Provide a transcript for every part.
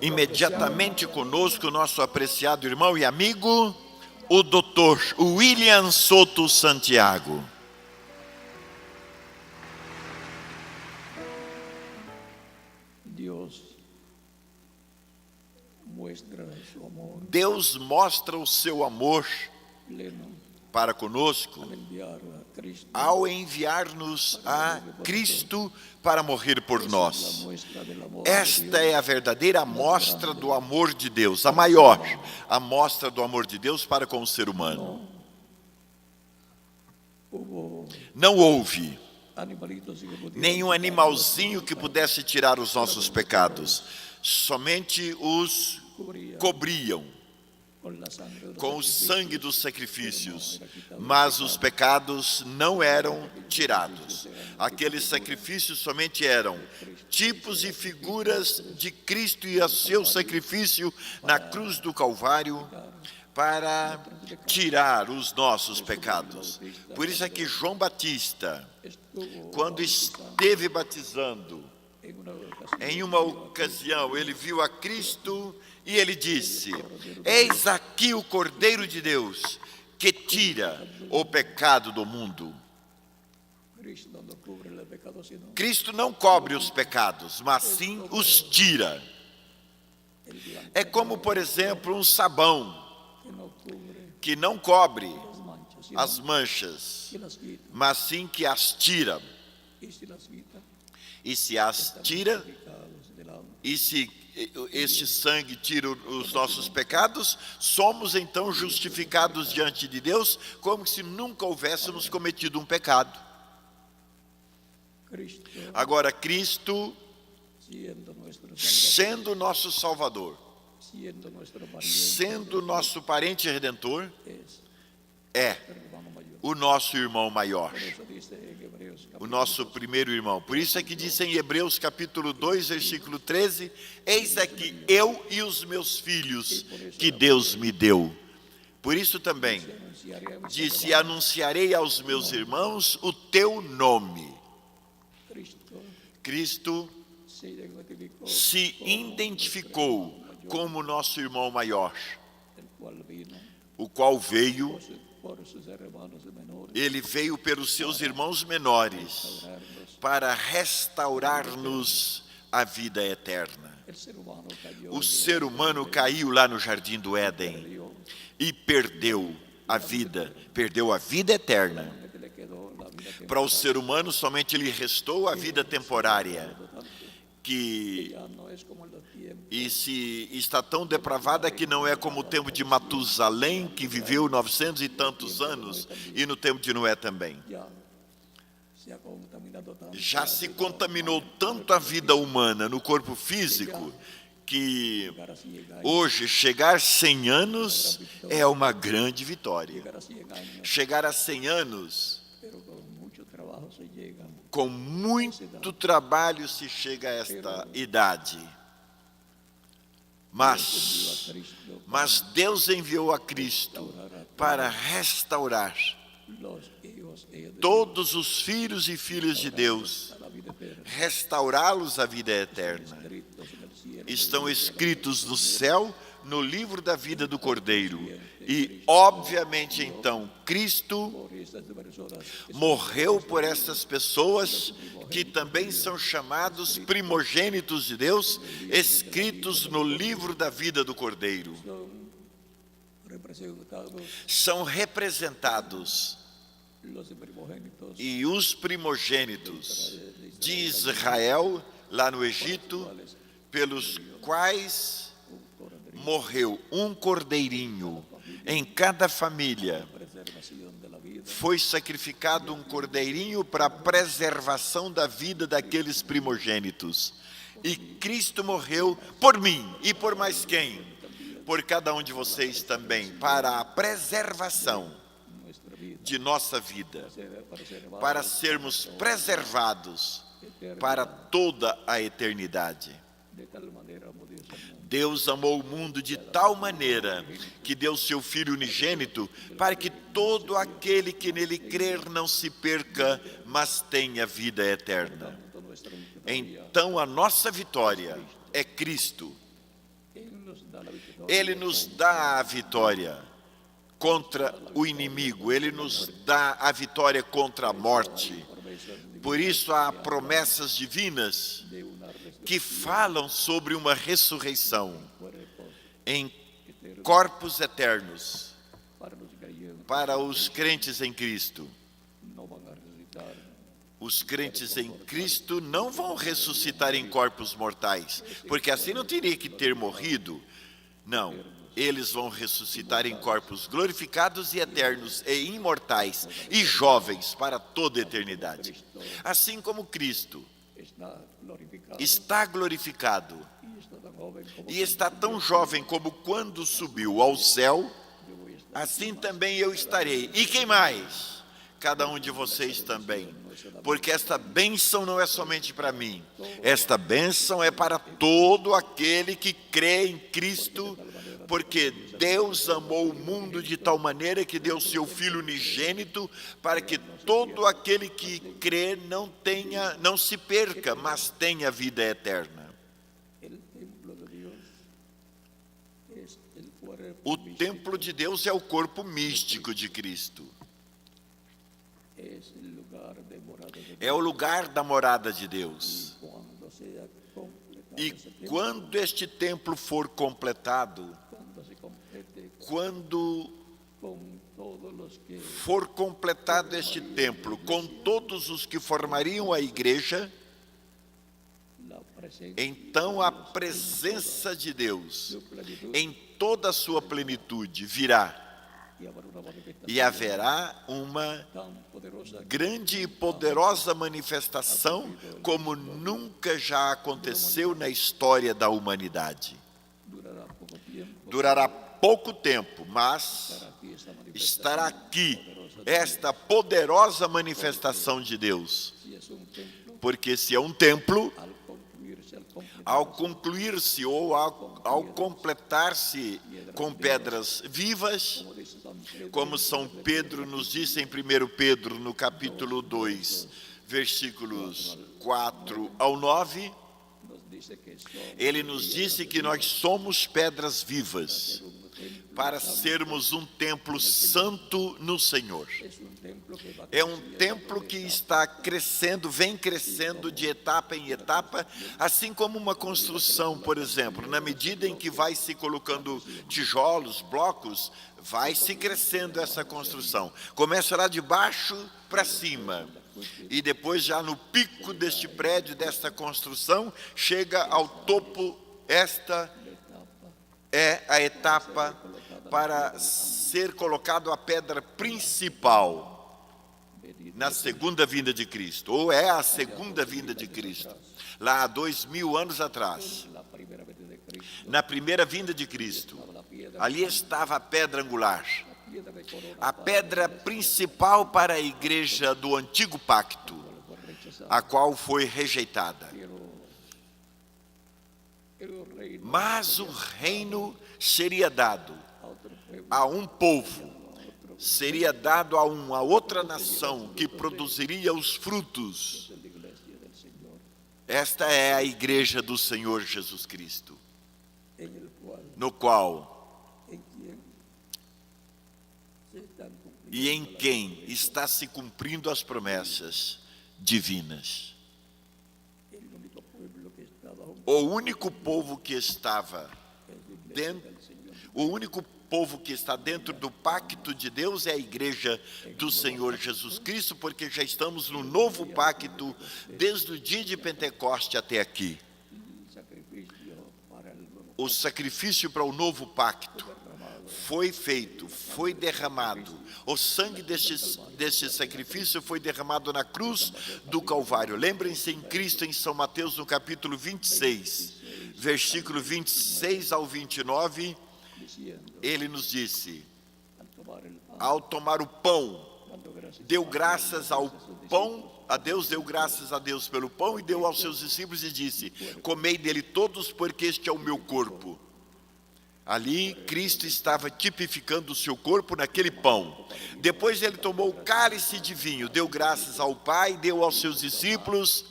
Imediatamente conosco, nosso apreciado irmão e amigo, o Dr. William Soto Santiago. Deus mostra o seu amor para conosco ao enviar-nos a Cristo para morrer por nós. Esta é a verdadeira amostra do amor de Deus, a maior amostra do amor de Deus para com o ser humano. Não houve nenhum animalzinho que pudesse tirar os nossos pecados. Somente os cobriam com o sangue dos sacrifícios, mas os pecados não eram tirados. Aqueles sacrifícios somente eram tipos e figuras de Cristo e o seu sacrifício na cruz do Calvário para tirar os nossos pecados. Por isso é que João Batista, quando esteve batizando, em uma ocasião, ele viu a Cristo e ele disse: eis aqui o Cordeiro de Deus que tira o pecado do mundo. Cristo não cobre os pecados, mas sim os tira. É como, por exemplo, um sabão que não cobre as manchas, mas sim que as tira. E se as tira, e se este sangue tira os nossos pecados, somos então justificados diante de Deus, como se nunca houvéssemos cometido um pecado. Agora, Cristo, sendo nosso Salvador, sendo nosso parente redentor, é o nosso irmão maior, o nosso primeiro irmão. Por isso é que diz em Hebreus capítulo 2, versículo 13: eis aqui eu e os meus filhos que Deus me deu. Por isso também disse: anunciarei aos meus irmãos o teu nome. Cristo se identificou como nosso irmão maior, o qual veio. Ele veio pelos seus irmãos menores para restaurar-nos a vida eterna. O ser humano caiu lá no Jardim do Éden e perdeu a vida eterna. Para o ser humano somente lhe restou a vida temporária, que se está tão depravada que não é como o tempo de Matusalém, que viveu 900 e tantos anos, e no tempo de Noé também. Já se contaminou tanto a vida humana no corpo físico, que hoje chegar a 100 anos é uma grande vitória. Chegar a 100 anos, com muito trabalho se chega a esta idade. Mas Deus enviou a Cristo para restaurar todos os filhos e filhas de Deus, restaurá-los à vida eterna. Estão escritos no céu, no livro da vida do Cordeiro. E, obviamente, então, Cristo morreu por essas pessoas que também são chamados primogênitos de Deus, escritos no livro da vida do Cordeiro. São representados, e os primogênitos de Israel, lá no Egito, pelos quais morreu um cordeirinho em cada família. Foi sacrificado um cordeirinho para a preservação da vida daqueles primogênitos. E Cristo morreu por mim e por mais quem? Por cada um de vocês também, para a preservação de nossa vida, para sermos preservados para toda a eternidade. Deus amou o mundo de tal maneira que deu seu Filho unigênito para que todo aquele que nele crer não se perca, mas tenha vida eterna. Então a nossa vitória é Cristo. Ele nos dá a vitória contra o inimigo, Ele nos dá a vitória contra a morte. Por isso há promessas divinas que falam sobre uma ressurreição em corpos eternos para os crentes em Cristo. Os crentes em Cristo não vão ressuscitar em corpos mortais, porque assim não teria que ter morrido. Não, eles vão ressuscitar em corpos glorificados e eternos e imortais e jovens para toda a eternidade. Assim como Cristo está glorificado e está tão jovem como quando subiu ao céu, assim também eu estarei. E quem mais? Cada um de vocês também. Porque esta bênção não é somente para mim. Esta bênção é para todo aquele que crê em Cristo, porque Deus amou o mundo de tal maneira que deu seu Filho unigênito para que todo aquele que crê não se perca, mas tenha vida eterna. O templo de Deus é o corpo místico de Cristo. É o lugar da morada de Deus. E quando este templo for completado, quando for completado este templo, com todos os que formariam a igreja, então a presença de Deus em toda a sua plenitude virá. E haverá uma grande e poderosa manifestação como nunca já aconteceu na história da humanidade. Durará pouco tempo, mas estará aqui esta poderosa manifestação de Deus. Porque se é um templo, ao concluir-se ou ao completar-se com pedras vivas, como São Pedro nos disse em 1 Pedro, no capítulo 2, versículos 4 ao 9, ele nos disse que nós somos pedras vivas, para sermos um templo santo no Senhor. É um templo que está crescendo, vem crescendo de etapa em etapa, assim como uma construção, por exemplo, na medida em que vai se colocando tijolos, blocos, vai se crescendo essa construção. Começa lá de baixo para cima, e depois já no pico deste prédio, desta construção, chega ao topo. Esta é a etapa para ser colocado a pedra principal na segunda vinda de Cristo, ou é a segunda vinda de Cristo, lá há 2000 anos atrás, na primeira vinda de Cristo, ali estava a pedra angular, a pedra principal para a igreja do antigo pacto, a qual foi rejeitada. Mas o reino seria dado a um povo, seria dado a uma outra nação que produziria os frutos. Esta é a igreja do Senhor Jesus Cristo, no qual e em quem está se cumprindo as promessas divinas. O único povo que estava dentro, o único povo que está dentro do pacto de Deus é a igreja do Senhor Jesus Cristo, porque já estamos no novo pacto desde o dia de Pentecoste até aqui. O sacrifício para o novo pacto foi feito, foi derramado. O sangue deste sacrifício foi derramado na cruz do Calvário. Lembrem-se em Cristo, em São Mateus, no capítulo 26, versículo 26 ao 29, ele nos disse, ao tomar o pão, deu graças ao pão, a Deus, deu graças a Deus pelo pão e deu aos seus discípulos e disse: comei dele todos, porque este é o meu corpo. Ali Cristo estava tipificando o seu corpo naquele pão. Depois ele tomou o cálice de vinho, deu graças ao Pai, deu aos seus discípulos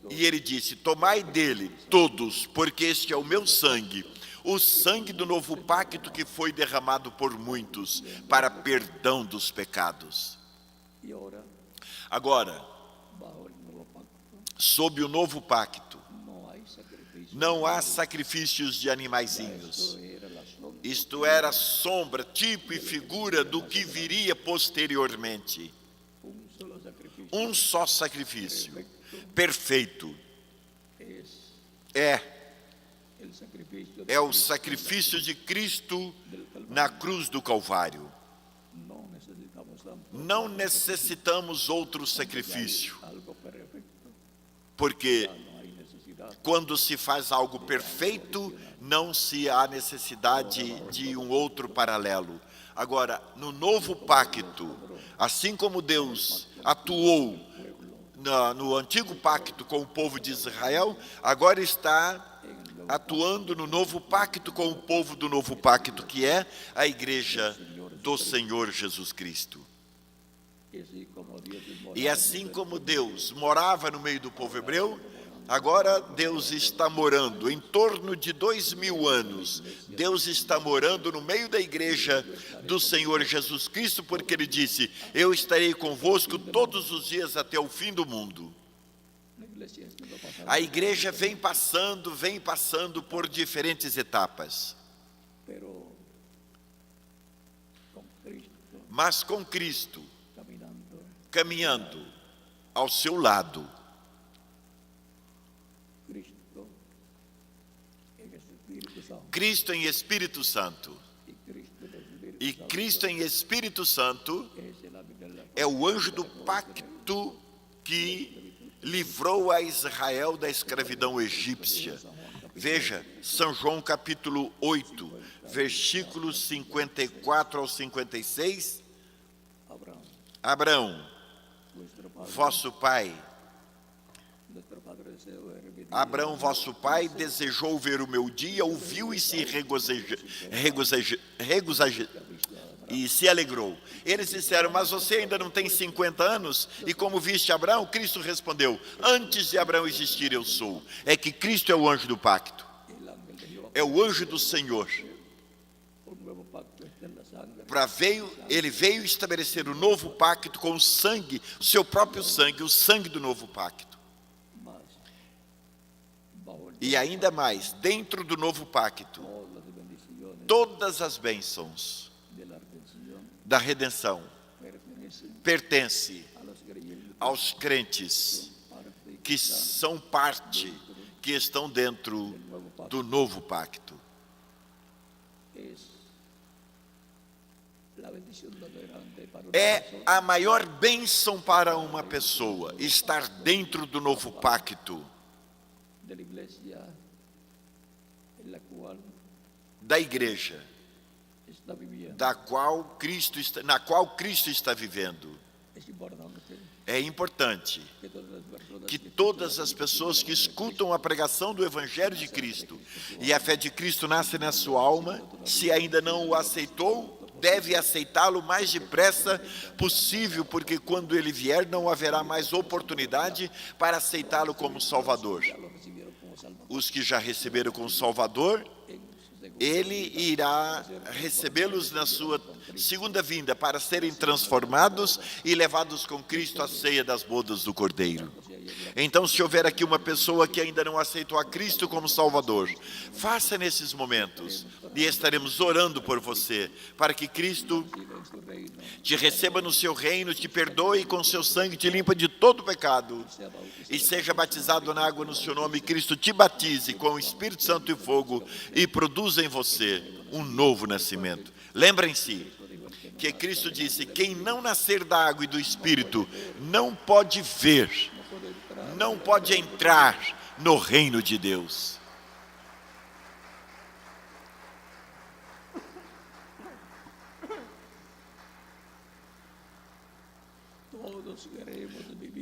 e ele disse: tomai dele todos, porque este é o meu sangue, o sangue do novo pacto que foi derramado por muitos para perdão dos pecados. Agora, sob o novo pacto, não há sacrifícios de animaizinhos. Isto era sombra, tipo e figura do que viria posteriormente. Um só sacrifício, perfeito. É o sacrifício de Cristo na cruz do Calvário. Não necessitamos outro sacrifício, porque quando se faz algo perfeito, não se há necessidade de um outro paralelo. Agora, no novo pacto, assim como Deus atuou no antigo pacto com o povo de Israel, agora está atuando no novo pacto com o povo do novo pacto, que é a igreja do Senhor Jesus Cristo. E assim como Deus morava no meio do povo hebreu, agora Deus está morando em torno de 2000 anos. Deus está morando no meio da igreja do Senhor Jesus Cristo, porque Ele disse: eu estarei convosco todos os dias até o fim do mundo. A igreja vem passando por diferentes etapas. Mas com Cristo caminhando ao seu lado, Cristo em Espírito Santo. E Cristo em Espírito Santo é o anjo do pacto que livrou a Israel da escravidão egípcia. Veja, São João capítulo 8, versículos 54 ao 56. Abraão, vosso pai, desejou ver o meu dia, ouviu e se e se alegrou. Eles disseram: mas você ainda não tem 50 anos? E como viste Abraão? Cristo respondeu: antes de Abraão existir, eu sou. É que Cristo é o anjo do pacto, é o anjo do Senhor. Ele veio estabelecer o novo pacto com o sangue, o seu próprio sangue, o sangue do novo pacto. E ainda mais, dentro do novo pacto, todas as bênçãos da redenção pertencem aos crentes que são parte, que estão dentro do novo pacto. É a maior bênção para uma pessoa estar dentro do novo pacto, da igreja na qual Cristo está vivendo. É importante que todas as pessoas que escutam a pregação do Evangelho de Cristo e a fé de Cristo nasce na sua alma, se ainda não o aceitou, deve aceitá-lo o mais depressa possível, porque quando ele vier não haverá mais oportunidade para aceitá-lo como Salvador. Os que já receberam como Salvador, Ele irá recebê-los na sua segunda vinda para serem transformados e levados com Cristo à ceia das bodas do Cordeiro. Então, se houver aqui uma pessoa que ainda não aceitou a Cristo como Salvador, faça nesses momentos e estaremos orando por você, para que Cristo te receba no seu reino, te perdoe e com seu sangue te limpa de todo pecado e seja batizado na água no seu nome. Cristo te batize com o Espírito Santo e fogo e produza em você um novo nascimento. Lembrem-se que Cristo disse: quem não nascer da água e do Espírito não pode ver, não pode entrar no reino de Deus.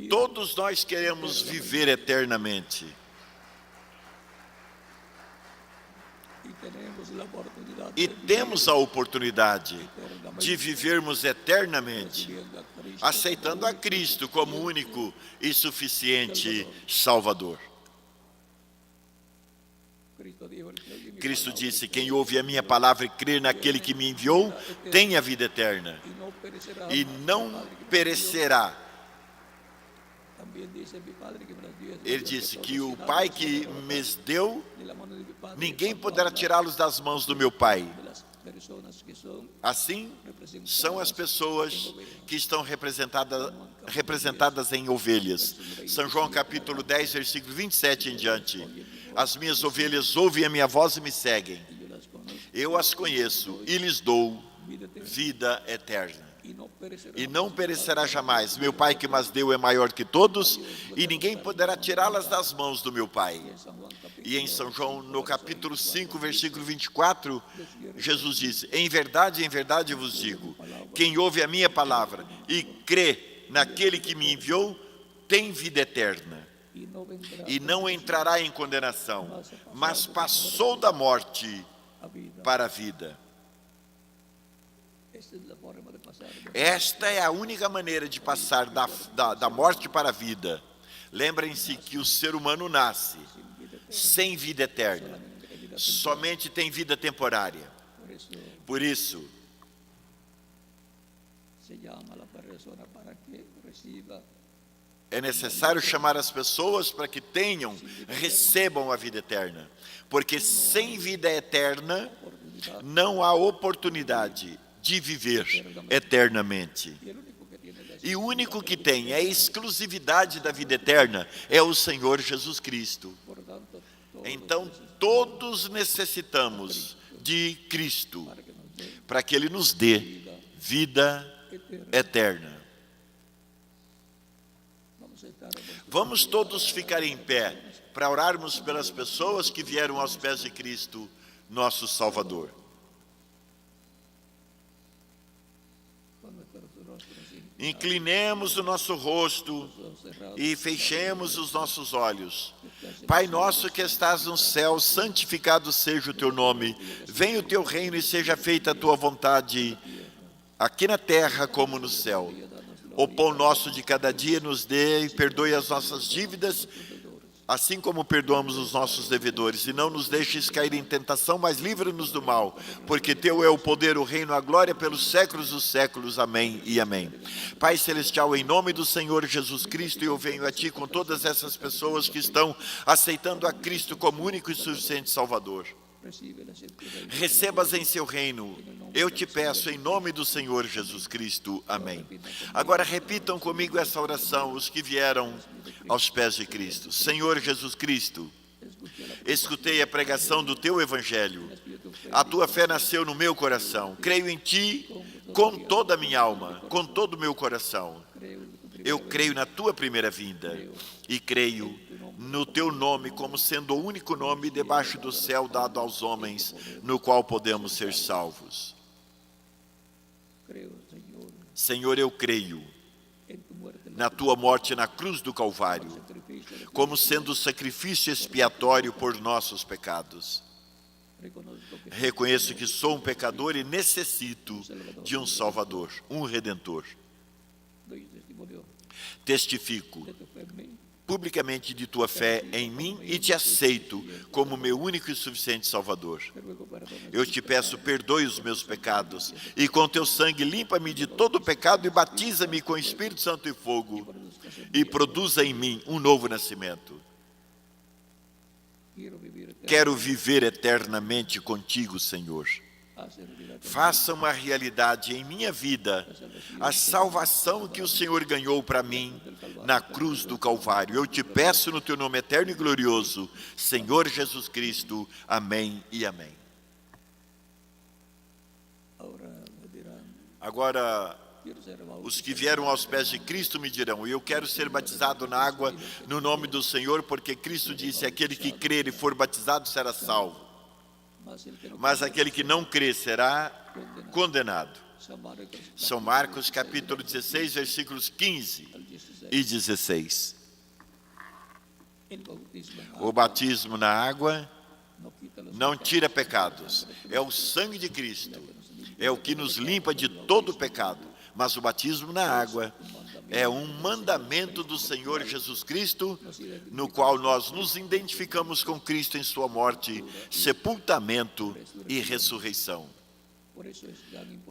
Todos nós queremos viver eternamente. E temos a oportunidade de vivermos eternamente, aceitando a Cristo como único e suficiente Salvador. Cristo disse: quem ouve a minha palavra e crê naquele que me enviou, tem a vida eterna e não perecerá. Ele disse que o Pai que me deu, ninguém poderá tirá-los das mãos do meu Pai. Assim são as pessoas que estão representadas em ovelhas. São João capítulo 10, versículo 27 em diante. As minhas ovelhas ouvem a minha voz e me seguem. Eu as conheço e lhes dou vida eterna. E não perecerá jamais. Meu Pai que mas deu é maior que todos, e ninguém poderá tirá-las das mãos do meu Pai. E em São João, no capítulo 5, versículo 24, Jesus disse: em verdade vos digo, quem ouve a minha palavra e crê naquele que me enviou, tem vida eterna. E não entrará em condenação, mas passou da morte para a vida. Esta é a única maneira de passar da morte para a vida. Lembrem-se que o ser humano nasce sem vida eterna, somente tem vida temporária. Por isso, é necessário chamar as pessoas para que recebam a vida eterna. Porque sem vida eterna, não há oportunidade de viver eternamente. E o único que tem a exclusividade da vida eterna é o Senhor Jesus Cristo. Então, todos necessitamos de Cristo para que Ele nos dê vida eterna. Vamos todos ficar em pé para orarmos pelas pessoas que vieram aos pés de Cristo, nosso Salvador. Inclinemos o nosso rosto e fechemos os nossos olhos. Pai nosso que estás no céu, santificado seja o teu nome. Venha o teu reino e seja feita a tua vontade, aqui na terra como no céu. O pão nosso de cada dia nos dê e perdoe as nossas dívidas, assim como perdoamos os nossos devedores. E não nos deixes cair em tentação, mas livra-nos do mal. Porque teu é o poder, o reino, a glória pelos séculos dos séculos. Amém e amém. Pai Celestial, em nome do Senhor Jesus Cristo, eu venho a Ti com todas essas pessoas que estão aceitando a Cristo como único e suficiente Salvador. Receba-as em seu reino. Eu te peço em nome do Senhor Jesus Cristo. Amém. Agora repitam comigo essa oração, os que vieram aos pés de Cristo. Senhor Jesus Cristo, escutei a pregação do teu evangelho. A tua fé nasceu no meu coração. Creio em ti com toda a minha alma, com todo o meu coração. Eu creio na tua primeira vinda e creio no teu nome como sendo o único nome debaixo do céu dado aos homens, no qual podemos ser salvos. Senhor, eu creio na tua morte na cruz do Calvário, como sendo o sacrifício expiatório por nossos pecados. Reconheço que sou um pecador e necessito de um Salvador, um Redentor. Testifico publicamente de tua fé em mim e te aceito como meu único e suficiente Salvador. Eu te peço, perdoe os meus pecados e com teu sangue limpa-me de todo pecado e batiza-me com Espírito Santo e fogo e produza em mim um novo nascimento. Quero viver eternamente contigo, Senhor. Faça uma realidade em minha vida a salvação que o Senhor ganhou para mim na cruz do Calvário. Eu te peço no teu nome eterno e glorioso, Senhor Jesus Cristo. Amém e amém. Agora, os que vieram aos pés de Cristo me dirão: eu quero ser batizado na água no nome do Senhor, porque Cristo disse: aquele que crer e for batizado será salvo. Mas aquele que não crê será condenado. São Marcos capítulo 16, versículos 15 e 16. O batismo na água não tira pecados. É o sangue de Cristo. É o que nos limpa de todo pecado. Mas o batismo na água é um mandamento do Senhor Jesus Cristo, no qual nós nos identificamos com Cristo em sua morte, sepultamento e ressurreição.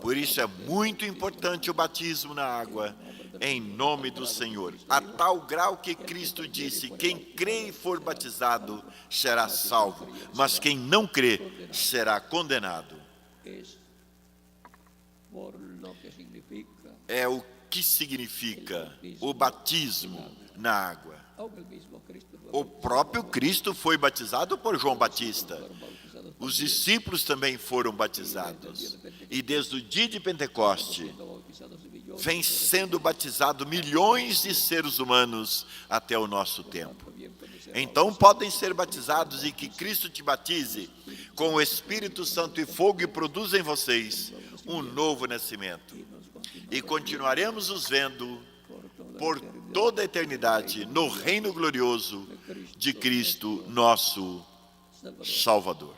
Por isso é muito importante o batismo na água, em nome do Senhor. A tal grau que Cristo disse, quem crê e for batizado será salvo, mas quem não crê será condenado. É o que significa o batismo na água. O próprio Cristo foi batizado por João Batista. Os discípulos também foram batizados. E desde o dia de Pentecoste, vem sendo batizado milhões de seres humanos até o nosso tempo. Então podem ser batizados e que Cristo te batize com o Espírito Santo e fogo e produza em vocês um novo nascimento. E continuaremos os vendo por toda a eternidade no reino glorioso de Cristo, nosso Salvador.